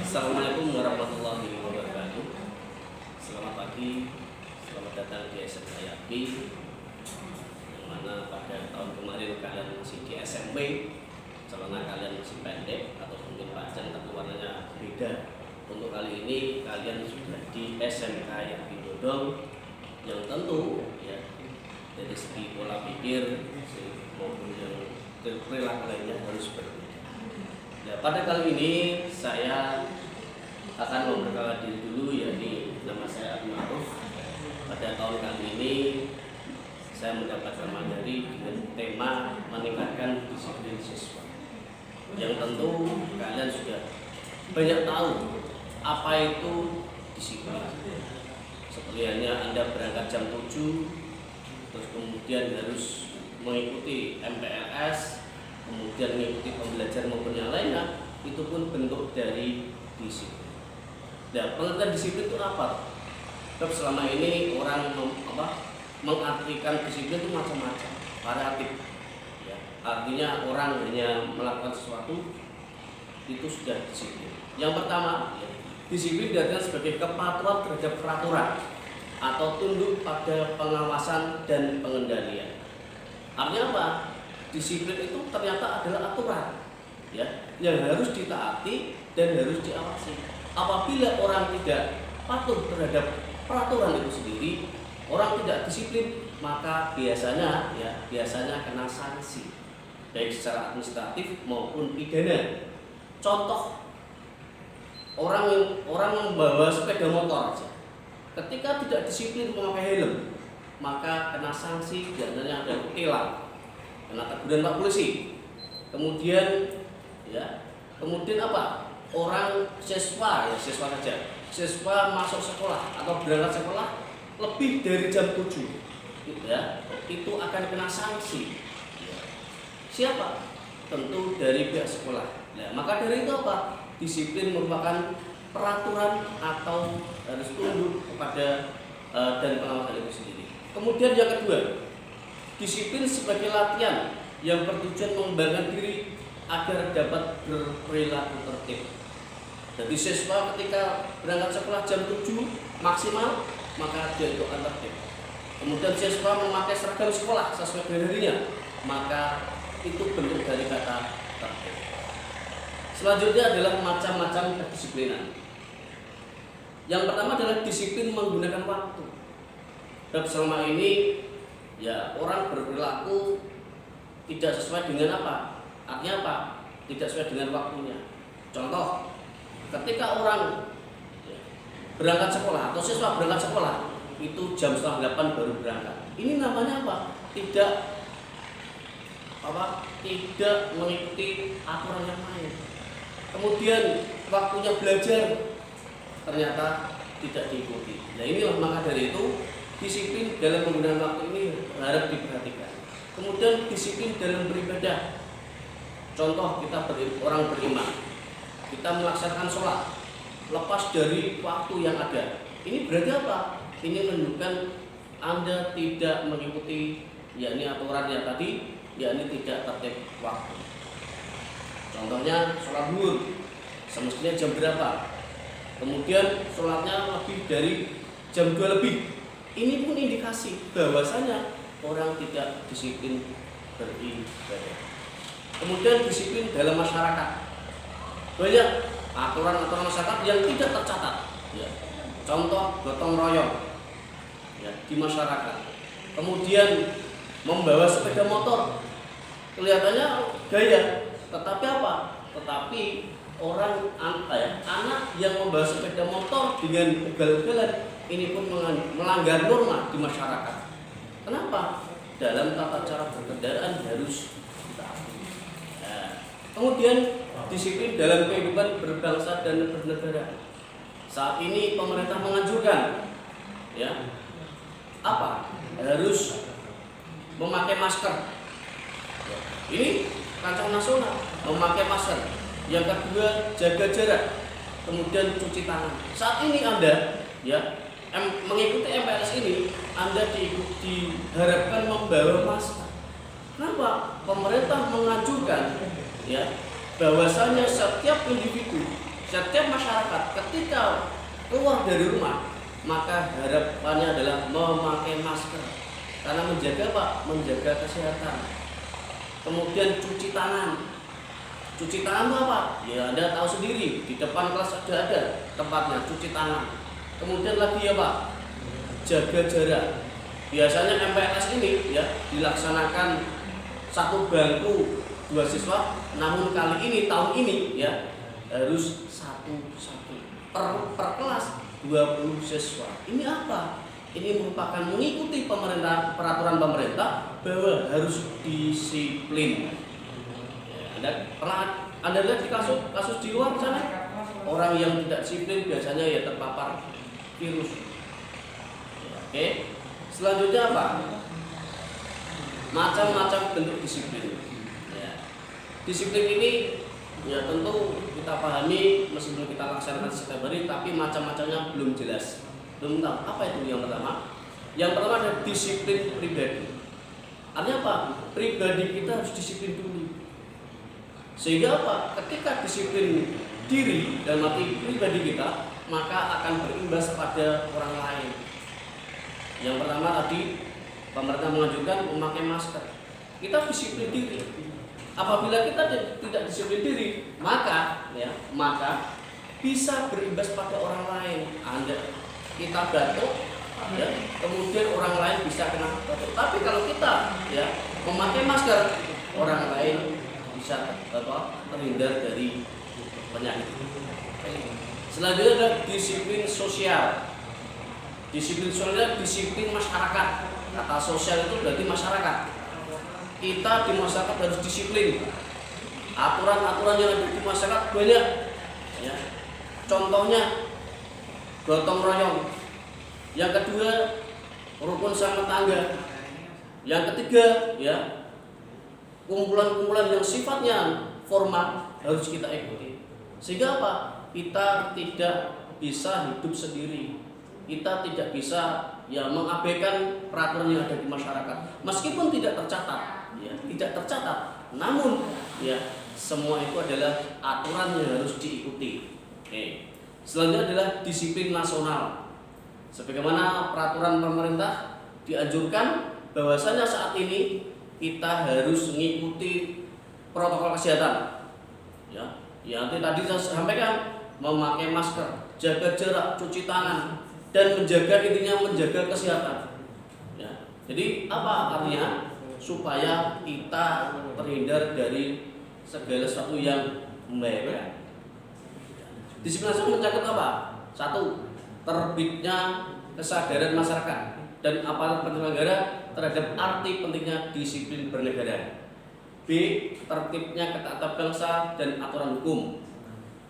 Assalamualaikum warahmatullahi wabarakatuh. Selamat pagi, selamat datang di SMK Yapi. Yang mana pada tahun kemarin kalian masih di SMP, celana kalian masih pendek atau mungkin panjang tapi warnanya beda. Untuk kali ini kalian sudah di SMK Yapi Dodong, yang tentu ya dari segi pola pikir maupun yang perilaku lainnya harus berbeda. Ya, pada kali ini saya akan memperkenalkan diri dulu, yakni nama saya Abdul Ma'ruf. Pada tahun kali ini saya mendapatkan materi dengan tema meningkatkan disiplin siswa. Yang tentu kalian sudah banyak tahu apa itu disiplin. Seperti halnya Anda berangkat jam 7, terus kemudian harus mengikuti MPLS, kemudian mengikuti pembelajaran maupun yang lainnya, itu pun bentuk dari disiplin. Nah, pengertian disiplin itu apa? Sebab selama ini orang mengartikan disiplin itu macam-macam, variatif. Ya, artinya orang hanya melakukan sesuatu itu sudah disiplin. Yang pertama, ya, disiplin diartikan sebagai kepatuhan terhadap peraturan atau tunduk pada pengawasan dan pengendalian. Artinya apa? Disiplin itu ternyata adalah aturan, ya, yang harus ditaati dan harus diawasi. Apabila orang tidak patuh terhadap peraturan itu sendiri, orang tidak disiplin, maka biasanya kena sanksi, baik secara administratif maupun pidana. Contoh, orang membawa sepeda motor saja, ketika tidak disiplin memakai helm, maka kena sanksi, biasanya ada tilang, kena teguran Pak Polisi. Kemudian apa? Orang siswa saja. Siswa masuk sekolah atau berangkat sekolah lebih dari jam 7. Ya, itu akan kena sanksi. Ya. Siapa? Tentu dari pihak sekolah. Nah, maka dari itu apa? Disiplin merupakan peraturan atau harus tunduk kepada dan pengawasan itu sendiri. Kemudian yang kedua, disiplin sebagai latihan yang bertujuan mengembangkan diri agar dapat berperilaku tertib. Jadi siswa ketika berangkat sekolah jam 7 maksimal, maka dia itu akan tertib. Kemudian siswa memakai seragam sekolah sesuai dengan harinya, maka itu bentuk dari kata tertib. Selanjutnya adalah macam-macam kedisiplinan. Yang pertama adalah disiplin menggunakan waktu. Dan selama ini ya orang berperilaku tidak sesuai dengan apa? Artinya apa? Tidak sesuai dengan waktunya. Contoh, ketika orang berangkat sekolah atau siswa berangkat sekolah itu jam 7:30 baru berangkat. Ini namanya apa? Tidak mengikuti aturan yang lain. Kemudian waktunya belajar ternyata tidak diikuti. Nah, inilah maka dari itu disiplin dalam menggunakan waktu ini harus diperhatikan. Kemudian disiplin dalam beribadah. Contoh, kita orang beriman, kita melaksanakan sholat lepas dari waktu yang ada. Ini berarti apa? Ini menunjukkan Anda tidak mengikuti yakni aturan yang tadi, yakni tidak tertib waktu. Contohnya sholat zuhur semestinya jam berapa? Kemudian sholatnya lebih dari jam 2 lebih. Ini pun indikasi bahwasanya orang tidak disiplin beribadah. Kemudian disiplin dalam masyarakat. Banyak aturan-aturan masyarakat yang tidak tercatat. Ya. Contoh gotong royong ya, di masyarakat. Kemudian membawa sepeda motor, kelihatannya gaya, tetapi apa? Tetapi orang anak yang membawa sepeda motor dengan ugal-ugalan ini pun melanggar norma di masyarakat. Kenapa? Dalam tata cara berkendaraan harus ditaati. Nah, kemudian disiplin dalam kehidupan berbangsa dan bernegara. Saat ini pemerintah menganjurkan ya apa? Harus memakai masker. Ya, ini rancang nasional memakai masker. Yang kedua, jaga jarak. Kemudian cuci tangan. Saat ini Anda ya mengikuti MPLS ini, Anda diharapkan membawa masker. Kenapa? Pemerintah menganjurkan ya bahwasanya setiap individu setiap masyarakat ketika keluar dari rumah maka harapannya adalah memakai masker karena menjaga apa? Menjaga kesehatan. Kemudian cuci tangan. Cuci tangan itu apa? Ya Anda tahu sendiri, di depan kelas ada tempatnya cuci tangan. Kemudian lagi apa? Jaga jarak. Biasanya MPLS ini ya dilaksanakan satu bangku 2 siswa, namun kali ini tahun ini ya harus satu per kelas 20 siswa. Ini apa? Ini merupakan mengikuti peraturan pemerintah bahwa harus disiplin. Ya, Anda lihat di kasus di luar sana, orang yang tidak disiplin biasanya ya terpapar virus. Ya, oke. Selanjutnya apa? Macam-macam bentuk disiplin. Ya. Disiplin ini ya tentu kita pahami meskipun kita laksanakan setiap hari, tapi macam-macamnya belum jelas, belum tahu apa itu. Yang pertama adalah disiplin pribadi. Artinya apa? Pribadi kita harus disiplin dulu. Sehingga apa? Ketika disiplin diri dan mati pribadi kita, maka akan berimbas pada orang lain. Yang pertama tadi pemerintah mengajukan memakai masker. Kita disiplin diri. Apabila kita tidak disiplin diri, maka bisa berimbas pada orang lain. Kita batuk, ya, kemudian orang lain bisa kena batuk. Tapi kalau kita ya memakai masker, orang lain bisa terhindar dari penyakit. Selanjutnya adalah disiplin sosial. Disiplin sosial, disiplin masyarakat. Kata sosial itu berarti masyarakat. Kita di masyarakat harus disiplin. Aturan-aturan yang ada di masyarakat banyak. Ya. Contohnya gotong royong. Yang kedua rukun sama tangga. Yang ketiga ya kumpulan-kumpulan yang sifatnya formal harus kita ikuti. Sehingga apa? Kita tidak bisa hidup sendiri. Kita tidak bisa ya mengabaikan peraturan yang ada di masyarakat. Meskipun tidak tercatat. Ya, tidak tercatat, namun ya semua itu adalah aturan yang harus diikuti. Oke. Selanjutnya adalah disiplin nasional. Sebagaimana peraturan pemerintah dianjurkan bahwasanya saat ini kita harus mengikuti protokol kesehatan. Ya, yang tadi saya sampaikan, memakai masker, jaga jarak, cuci tangan, dan menjaga kesehatan. Ya. Jadi apa artinya? Supaya kita terhindar dari segala sesuatu yang membahayakan. Disiplin nasional mencakup apa? 1. Terbitnya kesadaran masyarakat dan aparat penyelenggara terhadap arti pentingnya disiplin bernegara. B. Tertibnya ketatapan bangsa dan aturan hukum.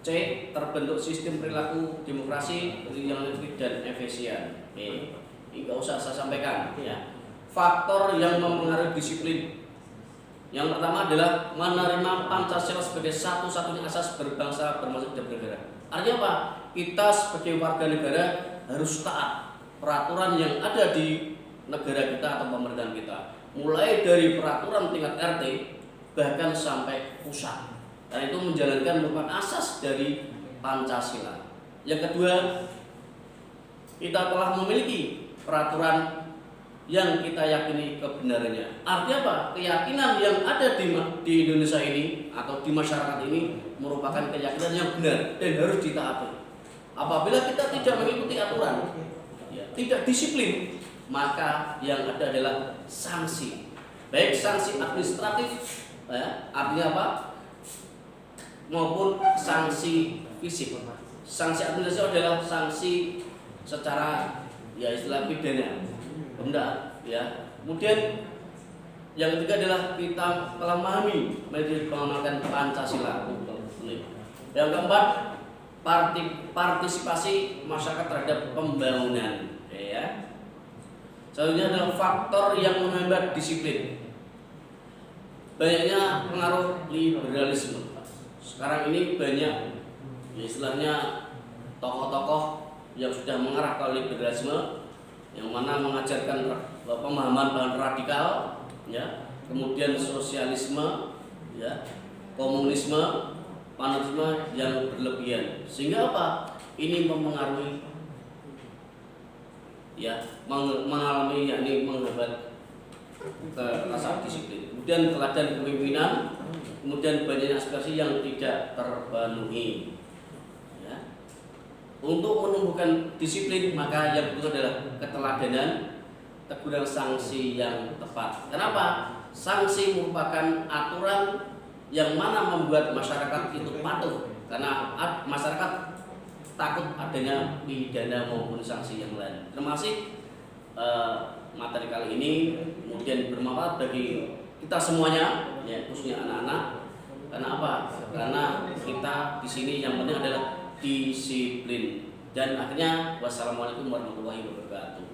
C. Terbentuk sistem perilaku demokrasi yang lebih dan efisien. Ini nggak usah saya sampaikan. Ya. Faktor yang mempengaruhi disiplin. Yang pertama adalah menerima Pancasila sebagai satu-satunya asas berbangsa, bermasyarakat, dan bernegara. Artinya apa? Kita sebagai warga negara harus taat peraturan yang ada di negara kita atau pemerintahan kita. Mulai dari peraturan tingkat RT bahkan sampai pusat. Dan itu menjalankan merupakan asas dari Pancasila. Yang kedua, kita telah memiliki peraturan yang kita yakini kebenarannya. Artinya apa? Keyakinan yang ada di Indonesia ini atau di masyarakat ini merupakan keyakinan yang benar dan harus ditaati. Apabila kita tidak mengikuti aturan, ya, tidak disiplin, maka yang ada adalah sanksi. Baik sanksi administratif, ya, artinya apa? Maupun sanksi fisik. Sanksi administratif adalah sanksi secara ya istilah pidana. Benda, ya. Kemudian yang ketiga adalah kita telah memahami mengamalkan Pancasila. Yang keempat, partisipasi masyarakat terhadap pembangunan, ya. Selanjutnya adalah faktor yang menghambat disiplin. Banyaknya pengaruh liberalisme. Sekarang ini banyak ya, istilahnya tokoh-tokoh yang sudah mengarah ke liberalisme, yang mana mengajarkan pemahaman radikal, ya, kemudian sosialisme, ya, komunisme, fanatisme yang berlebihan, sehingga apa? Ini mempengaruhi ya, mengalami yakni menghambat ke rasa disiplin. Kemudian teladan kepemimpinan, kemudian banyak aspirasi yang tidak terpenuhi. Ya. Untuk menumbuhkan disiplin, maka yang perlu adalah keteladanan, teguran sanksi yang tepat. Kenapa? Sanksi merupakan aturan yang mana membuat masyarakat itu patuh, karena masyarakat takut adanya pidana maupun sanksi yang lain. Terima kasih. Materi kali ini kemudian bermanfaat bagi kita semuanya, ya, khususnya anak-anak. Karena apa? Karena kita di sini yang penting adalah disiplin. Dan akhirnya wassalamualaikum warahmatullahi wabarakatuh.